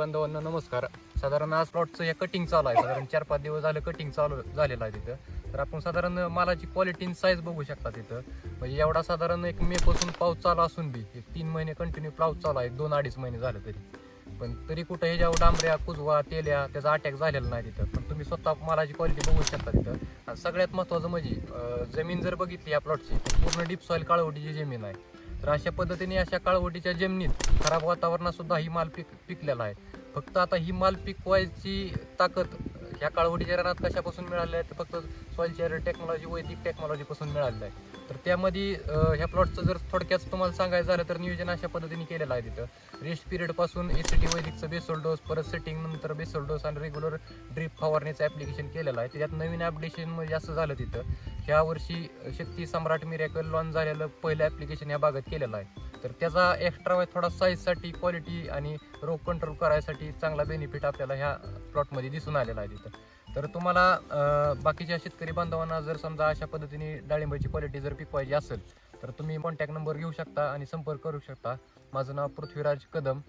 बांधवांना नमस्कार. साधारण आज प्लॉटचं हे कटिंग चालू आहे. साधारण 4-5 दिवस झालं कटिंग चालू झालेलं आहे तिथं. तर आपण साधारण मालाची क्वालिटी साईज बघू शकता तिथं. म्हणजे एवढा साधारण एक मे पासून पाऊस चालू असून बी 3 महिने कंटिन्यू पाऊस चालू आहे. 2-2.5 महिने झालं पण तरी कुठं ह्याच्यावर डांबऱ्या कुजवा तेल्या त्याचा अटॅक झालेला नाही तिथं. पण तुम्ही स्वतः मालाची क्वालिटी बघू शकता तिथं. आणि सगळ्यात महत्त्वाचं म्हणजे जमीन जर बघितली या प्लॉटची पूर्ण डीप सॉइल काळवटीची जमीन आहे. तर अशा पद्धतीने अशा काळवटीच्या जमिनीत खराब वातावरणात सुद्धा ही माल पिकलेला आहे. फक्त आता ही माल पिकवायची ताकद ह्या काळवटीच्या रानात कशापासून मिळाली आहे, तर फक्त सॉइल चार्जर टेक्नॉलॉजी, वैदिक टेक्नॉलॉजीपासून मिळालेलं आहे. तर त्यामध्ये ह्या प्लॉटचं जर थोडक्यात तुम्हाला सांगायचं झालं तर नियोजन अशा पद्धतीने केलेलं आहे. तिथं रेस्ट पिरियडपासून एसीटी वैदिकचं बेसोल डोस, परत सेटिंग नंतर बेसोल डोस आणि रेग्युलर ड्रीप फवारणीचं ॲप्लिकेशन केलेलं आहे. त्याच्यात नवीन ॲप्लिकेशन म्हणजे असं झालं तिथं ह्या वर्षी शक्ती सम्राट मिरॅकल लॉन्च झालेलं पहिलं ॲप्लिकेशन या भागात केलेलं आहे. तर त्याचा एक्स्ट्रा थोडा साईजसाठी, क्वालिटी आणि रोग कंट्रोल करायसाठी चांगला बेनिफिट आपल्याला ह्या प्लॉटमध्ये दिसून आलेला आहे तिथं. तर तुम्हाला बाकीच्या शेतकरी बांधवांना जर समजा अशा पद्धतीने डाळिंबाची क्वालिटी जर पिकवायची असेल तर तुम्ही कॉन्टॅक्ट नंबर घेऊ शकता आणि संपर्क करू शकता. माझं नाव पृथ्वीराज कदम,